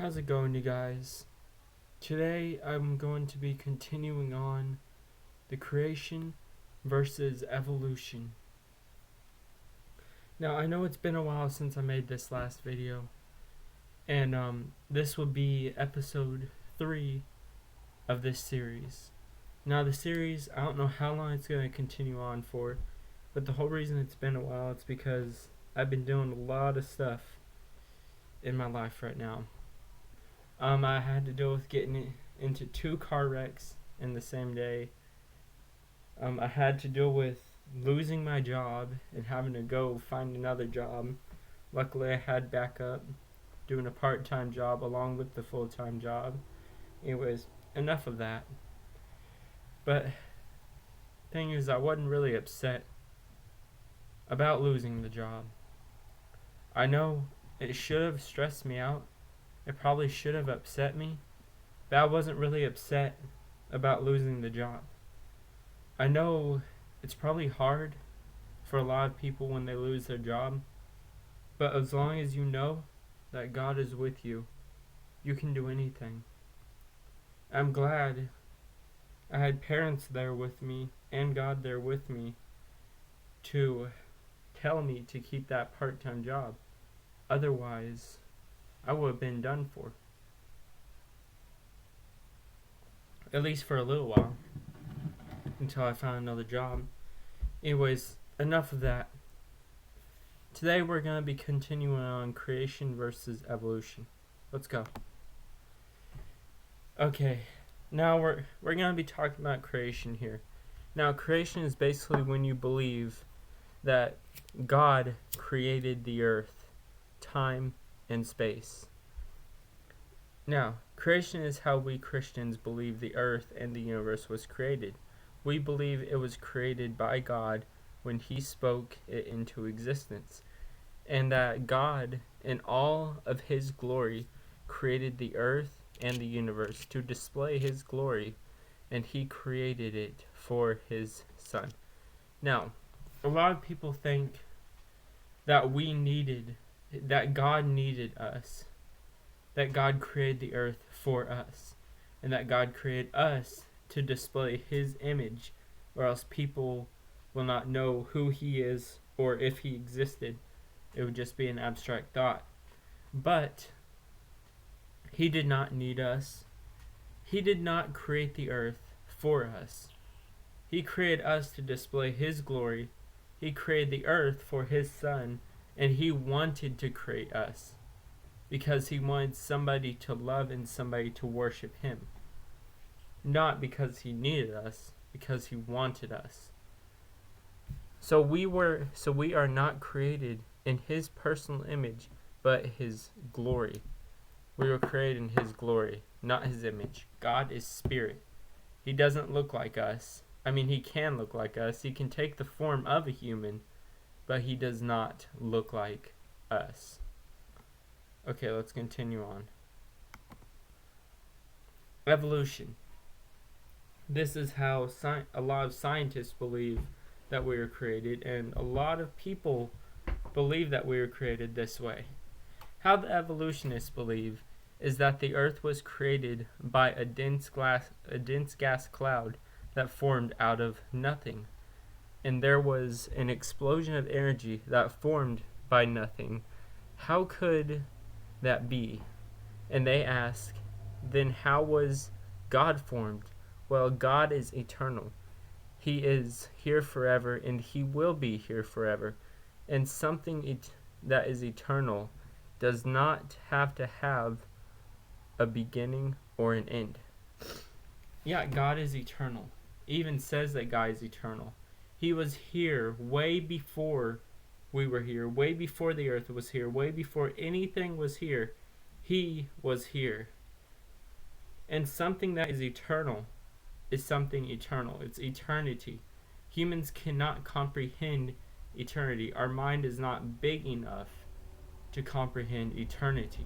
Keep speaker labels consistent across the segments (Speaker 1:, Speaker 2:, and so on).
Speaker 1: How's it going, you guys? Today I'm going to be continuing on the creation versus evolution. Now, I know it's been a while since I made this last video, and this will be episode 3 of this series. Now, the series, I don't know how long it's going to continue on for, but the whole reason it's been a while is because I've been doing a lot of stuff in my life right now. I had to deal with getting into 2 car wrecks in the same day. I had to deal with losing my job and having to go find another job. Luckily, I had backup, doing a part-time job along with the full-time job. Anyways, enough of that. But thing is, I wasn't really upset about losing the job. I know it should have stressed me out. It probably should have upset me, but I wasn't really upset about losing the job. I know it's probably hard for a lot of people when they lose their job, but as long as you know that God is with you, you can do anything. I'm glad I had parents there with me and God there with me to tell me to keep that part-time job. Otherwise, I would have been done for. At least for a little while. Until I found another job. Anyways, enough of that. Today we're going to be continuing on creation versus evolution. Let's go. Okay, now we're going to be talking about creation here. Now, creation is basically when you believe that God created the earth, time, and space. Now, creation is how we Christians believe the earth and the universe was created. We believe it was created by God when He spoke it into existence, and that God, in all of His glory, created the earth and the universe to display His glory, and He created it for His Son. Now, a lot of people think that that God needed us, that God created the earth for us, and that God created us to display His image, or else people will not know who He is or if He existed. It would just be an abstract thought. But He did not need us. He did not create the earth for us. He created us to display His glory. He created the earth for His Son, and He wanted to create us because He wanted somebody to love and somebody to worship Him. Not because He needed us, because He wanted us. So we are not created in His personal image, but His glory. We were created in His glory, not His image. God is spirit. He doesn't look like us. I mean, He can look like us. He can take the form of a human, but He does not look like us. Okay, let's continue on. Evolution. This is how a lot of scientists believe that we were created, and a lot of people believe that we were created this way. How the evolutionists believe is that the earth was created by a dense gas cloud that formed out of nothing. And there was an explosion of energy that formed by nothing. How could that be? And they ask, then how was God formed? Well, God is eternal. He is here forever, and He will be here forever. And something that is eternal does not have to have a beginning or an end. Yeah, God is eternal. It even says that God is eternal. He was here way before we were here, way before the earth was here, way before anything was here. He was here. And something that is eternal is something eternal. It's eternity. Humans cannot comprehend eternity. Our mind is not big enough to comprehend eternity.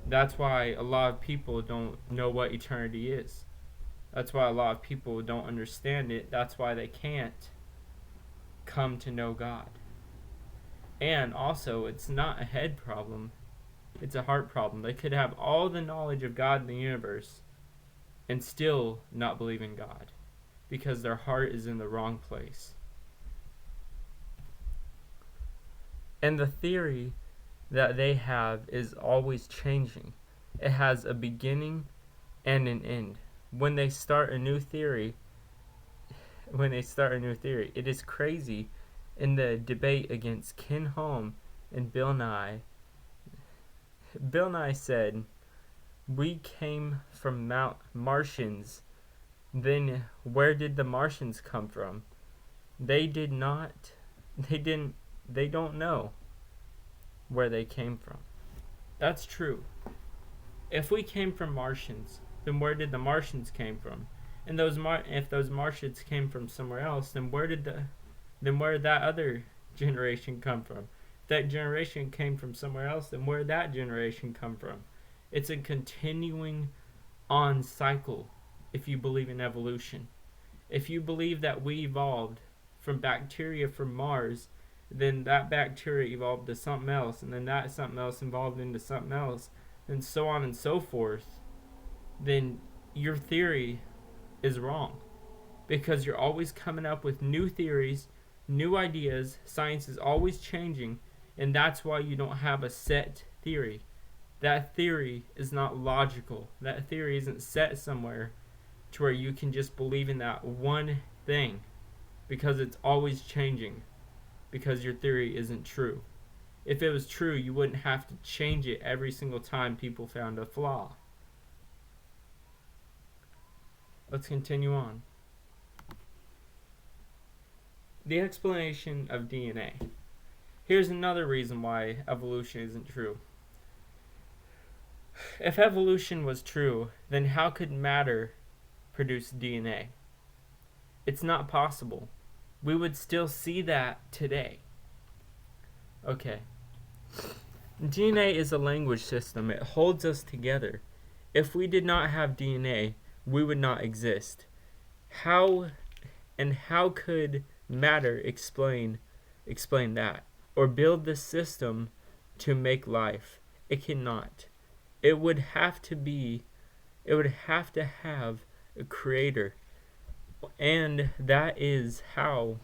Speaker 1: That's why a lot of people don't know what eternity is. That's why a lot of people don't understand it. That's why they can't come to know God. And also, it's not a head problem. It's a heart problem. They could have all the knowledge of God in the universe and still not believe in God because their heart is in the wrong place. And the theory that they have is always changing. It has a beginning and an end. When they start a new theory, it is crazy. In the debate against Ken Hom and Bill Nye, Bill Nye said, "We came from Martians. Then where did the Martians come from? They don't know where they came from." That's true. If we came from Martians, then where did the Martians came from? And if those Martians came from somewhere else, then where did that other generation come from? If that generation came from somewhere else, then where did that generation come from? It's a continuing on cycle if you believe in evolution. If you believe that we evolved from bacteria from Mars, then that bacteria evolved to something else, and then that something else evolved into something else, and so on and so forth, then your theory is wrong. Because you're always coming up with new theories, new ideas. Science is always changing, and that's why you don't have a set theory. That theory is not logical. That theory isn't set somewhere to where you can just believe in that one thing, because it's always changing, because your theory isn't true. If it was true, you wouldn't have to change it every single time people found a flaw. Let's continue on. The explanation of DNA. Here's another reason why evolution isn't true. If evolution was true, then how could matter produce DNA? It's not possible. We would still see that today. Okay. DNA is a language system. It holds us together. If we did not have DNA, we would not exist. How could matter explain that, or build the system to make life? It cannot. It would have to have a creator, and that is how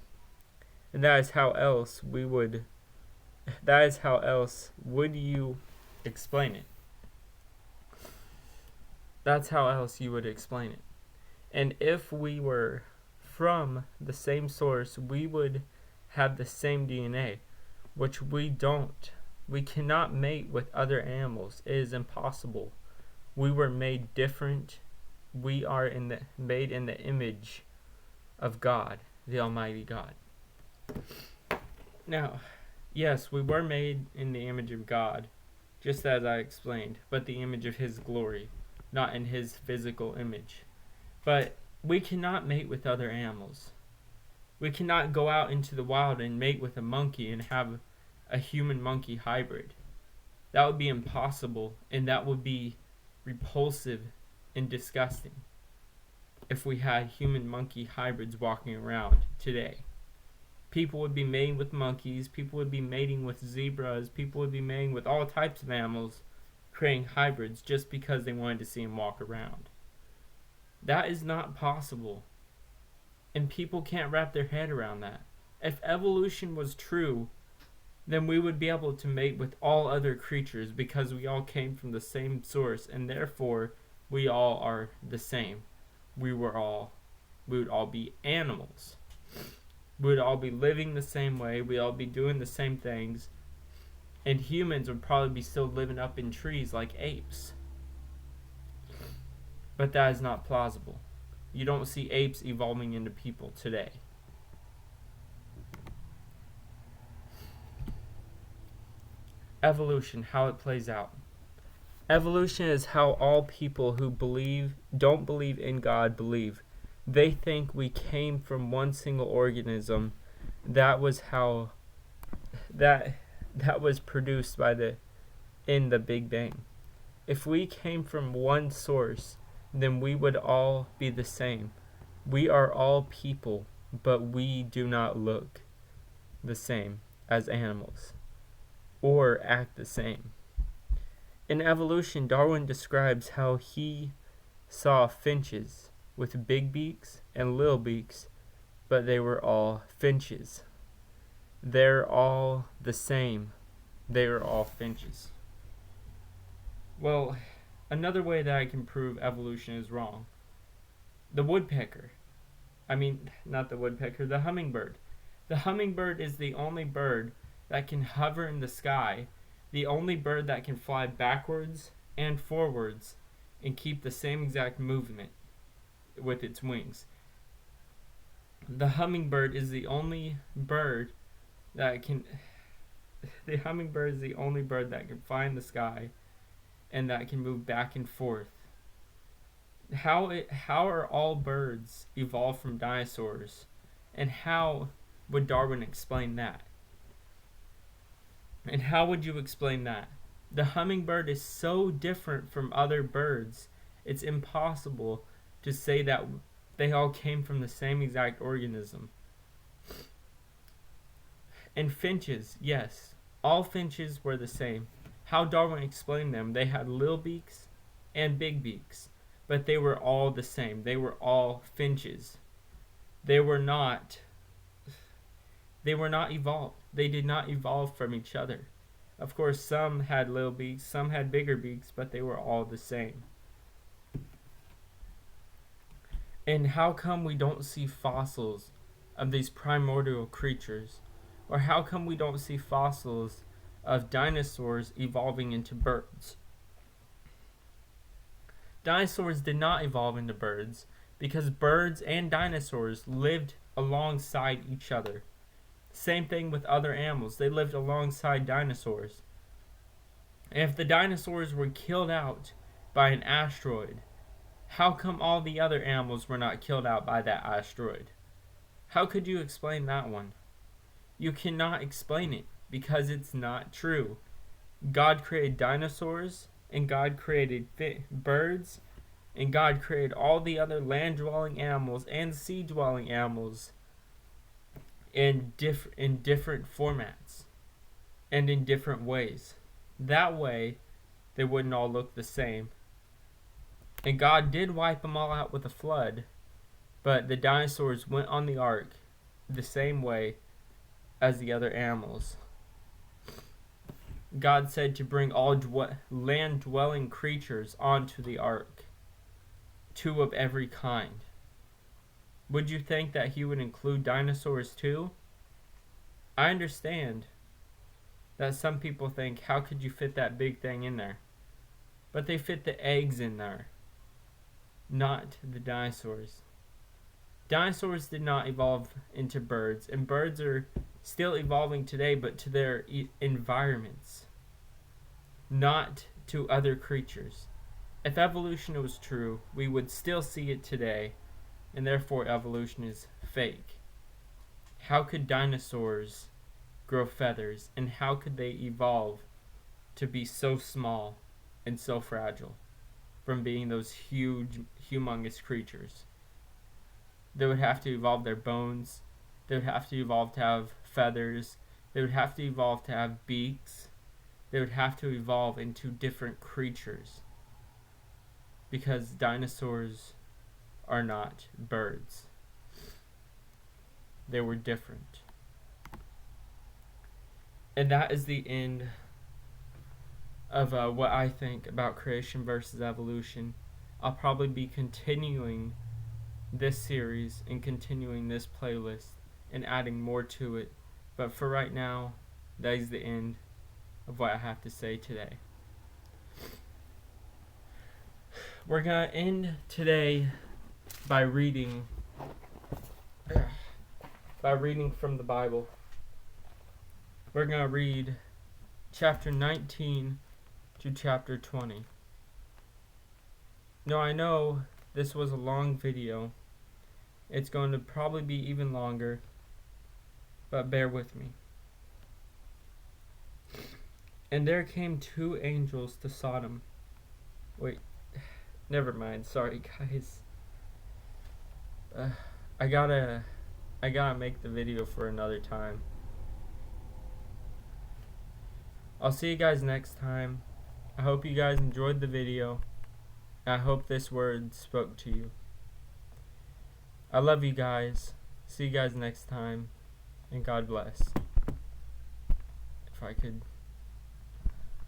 Speaker 1: else would you explain it? That's how else you would explain it. And if we were from the same source, we would have the same DNA, which we don't. We cannot mate with other animals. It is impossible. We were made different. We are made in the image of God, the Almighty God. Now, yes, we were made in the image of God, just as I explained, but the image of His glory, not in His physical image. But we cannot mate with other animals. We cannot go out into the wild and mate with a monkey and have a human-monkey hybrid. That would be impossible, and that would be repulsive and disgusting if we had human-monkey hybrids walking around today. People would be mating with monkeys, people would be mating with zebras, people would be mating with all types of animals, creating hybrids just because they wanted to see them walk around. That is not possible. And people can't wrap their head around that. If evolution was true, then we would be able to mate with all other creatures because we all came from the same source, and therefore we all are the same. We would all be animals. We would all be living the same way. We'd all be doing the same things. And humans would probably be still living up in trees like apes. But that is not plausible. You don't see apes evolving into people today. Evolution, how it plays out. Evolution is how all people who don't believe in God believe. They think we came from one single organism that was produced in the Big Bang. If we came from one source, then we would all be the same. We are all people, but we do not look the same as animals or act the same. In evolution, Darwin describes how he saw finches with big beaks and little beaks, but they were all finches. They're all the same. They are all finches. Well, another way that I can prove evolution is wrong. The woodpecker. Not the woodpecker, the hummingbird. The hummingbird is the only bird that can hover in the sky, the only bird that can fly backwards and forwards and keep the same exact movement with its wings. The hummingbird is the only bird that can the hummingbird is the only bird that can fly in the sky and that can move back and forth. How are all birds evolved from dinosaurs, and how would Darwin explain that? And how would you explain that? The hummingbird is so different from other birds, it's impossible to say that they all came from the same exact organism. And finches, yes, all finches were the same. How Darwin explained them, they had little beaks and big beaks, but they were all the same. They were all finches. They were not evolved. They did not evolve from each other. Of course, some had little beaks, some had bigger beaks, but they were all the same. And how come we don't see fossils of these primordial creatures? Or how come we don't see fossils of dinosaurs evolving into birds? Dinosaurs did not evolve into birds because birds and dinosaurs lived alongside each other. Same thing with other animals. They lived alongside dinosaurs. And if the dinosaurs were killed out by an asteroid, how come all the other animals were not killed out by that asteroid? How could you explain that one? You cannot explain it because it's not true. God created dinosaurs, and God created birds, and God created all the other land-dwelling animals and sea-dwelling animals in different formats and in different ways. That way, they wouldn't all look the same. And God did wipe them all out with a flood, but the dinosaurs went on the ark the same way as the other animals. God said to bring all land-dwelling creatures onto the ark, 2 of every kind. Would you think that he would include dinosaurs too? I understand that some people think, how could you fit that big thing in there? But they fit the eggs in there, not the dinosaurs. Dinosaurs did not evolve into birds, and birds are still evolving today, but to their environments, not to other creatures. If evolution was true, we would still see it today, and therefore evolution is fake. How could dinosaurs grow feathers, and how could they evolve to be so small and so fragile from being those huge, humongous creatures? They would have to evolve their bones. They would have to evolve to have feathers. They would have to evolve to have beaks. They would have to evolve into different creatures, because dinosaurs are not birds. They were different. And that is the end of what I think about creation versus evolution. I'll probably be continuing this series and continuing this playlist and adding more to it. But for right now, that is the end of what I have to say today. We're going to end today by reading from the Bible. We're going to read chapter 19 to chapter 20. Now, I know this was a long video. It's going to probably be even longer, but bear with me. And there came 2 angels to Sodom. Wait, never mind. Sorry, guys. I gotta make the video for another time. I'll see you guys next time. I hope you guys enjoyed the video. I hope this word spoke to you. I love you guys. See you guys next time. And God bless. If I could